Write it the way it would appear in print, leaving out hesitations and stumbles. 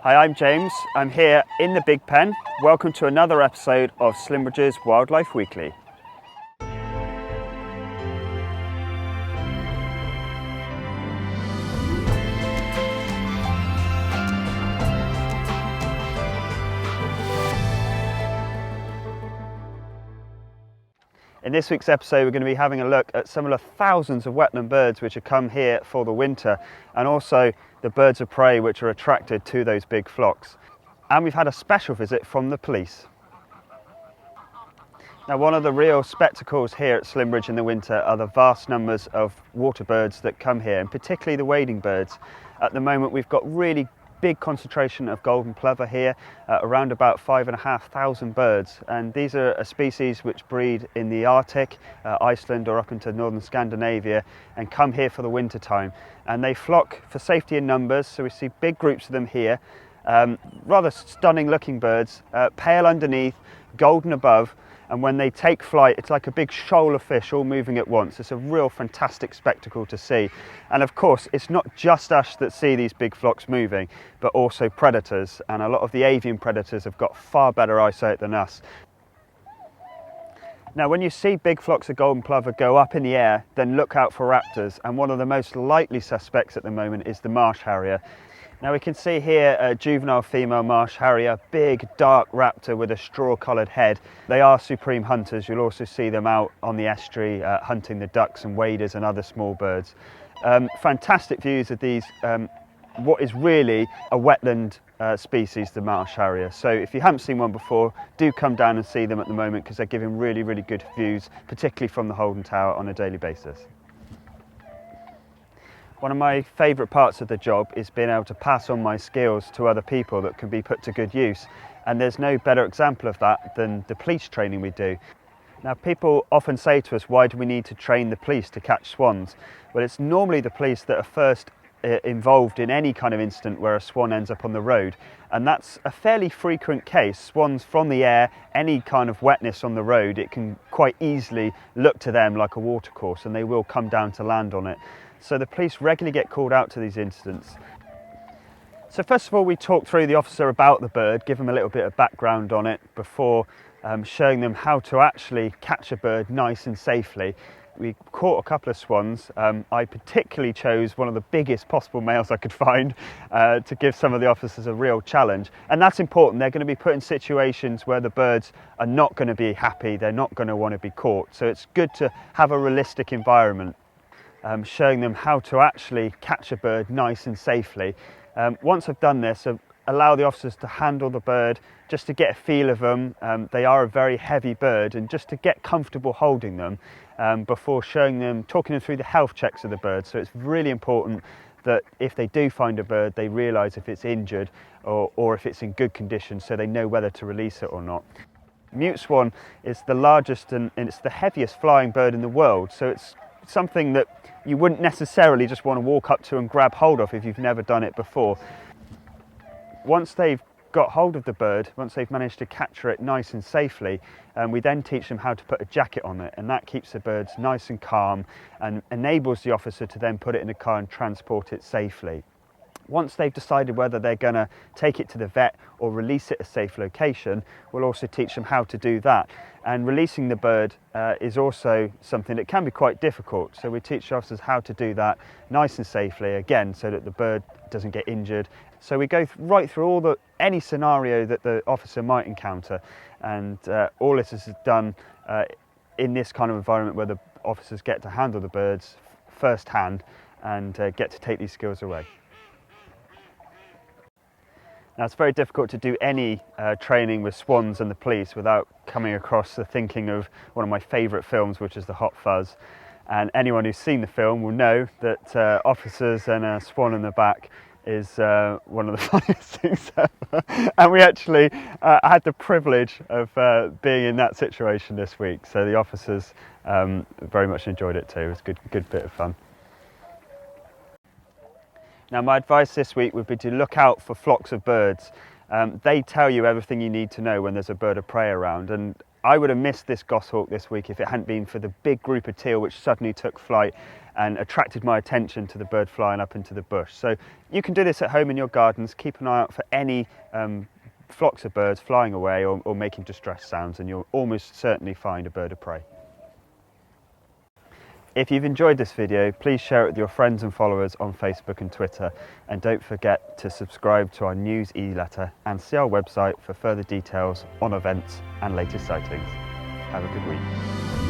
Hi, I'm James. I'm here in the Big Pen. Welcome to another episode of Slimbridge's Wildlife Weekly. In this week's episode, we're going to be having a look at some of the thousands of wetland birds which have come here for the winter, and also the birds of prey which are attracted to those big flocks. And we've had a special visit from the police. Now, one of the real spectacles here at Slimbridge in the winter are the vast numbers of water birds that come here, and particularly the wading birds. At the moment, we've got really big concentration of golden plover here, around about 5,500 birds, and these are a species which breed in the Arctic, Iceland or up into northern Scandinavia, and come here for the winter time, and they flock for safety in numbers. So we see big groups of them here, rather stunning looking birds, pale underneath, golden above, and when they take flight, it's like a big shoal of fish all moving at once. It's a real fantastic spectacle to see. And of course, it's not just us that see these big flocks moving, but also predators. And a lot of the avian predators have got far better eyesight than us. Now, when you see big flocks of golden plover go up in the air, then look out for raptors. And one of the most likely suspects at the moment is the Marsh harrier. Now we can see here a juvenile female Marsh harrier, big dark raptor with a straw-collared head. They are supreme hunters. You'll also see them out on the estuary hunting the ducks and waders and other small birds. Fantastic views of these, what is really a wetland species, the Marsh harrier. So if you haven't seen one before, do come down and see them at the moment, because they're giving really, really good views, particularly from the Holden Tower on a daily basis. One of my favourite parts of the job is being able to pass on my skills to other people that can be put to good use. And there's no better example of that than the police training we do. Now, people often say to us, why do we need to train the police to catch swans? Well, it's normally the police that are first involved in any kind of incident where a swan ends up on the road. And that's a fairly frequent case. Swans from the air, any kind of wetness on the road, it can quite easily look to them like a watercourse, and they will come down to land on it. So the police regularly get called out to these incidents. So first of all, we talk through the officer about the bird, give them a little bit of background on it before showing them how to actually catch a bird nice and safely. We caught a couple of swans. I particularly chose one of the biggest possible males I could find to give some of the officers a real challenge. And that's important. They're going to be put in situations where the birds are not going to be happy. They're not going to want to be caught. So it's good to have a realistic environment. Showing them how to actually catch a bird nice and safely. Once I've done this, allow the officers to handle the bird just to get a feel of them. They are a very heavy bird, and just to get comfortable holding them before showing them, talking them through the health checks of the bird. So it's really important that if they do find a bird, they realise if it's injured or if it's in good condition, so they know whether to release it or not. Mute swan is the largest and it's the heaviest flying bird in the world, so it's something that you wouldn't necessarily just want to walk up to and grab hold of if you've never done it before. Once they've got hold of the bird, once they've managed to capture it nice and safely, we then teach them how to put a jacket on it, and that keeps the birds nice and calm and enables the officer to then put it in a car and transport it safely. Once they've decided whether they're going to take it to the vet or release it at a safe location, we'll also teach them how to do that. And releasing the bird is also something that can be quite difficult. So we teach officers how to do that nice and safely, again, so that the bird doesn't get injured. So we go right through any scenario that the officer might encounter. And all this is done in this kind of environment where the officers get to handle the birds firsthand and get to take these skills away. Now, it's very difficult to do any training with swans and the police without coming across the thinking of one of my favourite films, which is the Hot Fuzz. And anyone who's seen the film will know that officers and a swan in the back is one of the funniest things ever. And we actually had the privilege of being in that situation this week. So the officers very much enjoyed it too. It was a good bit of fun. Now, my advice this week would be to look out for flocks of birds. They tell you everything you need to know when there's a bird of prey around, and I would have missed this goshawk this week if it hadn't been for the big group of teal which suddenly took flight and attracted my attention to the bird flying up into the bush. So you can do this at home in your gardens. Keep an eye out for any flocks of birds flying away or making distress sounds, and you'll almost certainly find a bird of prey. If you've enjoyed this video, please share it with your friends and followers on Facebook and Twitter, and don't forget to subscribe to our news e-letter and see our website for further details on events and latest sightings. Have a good week.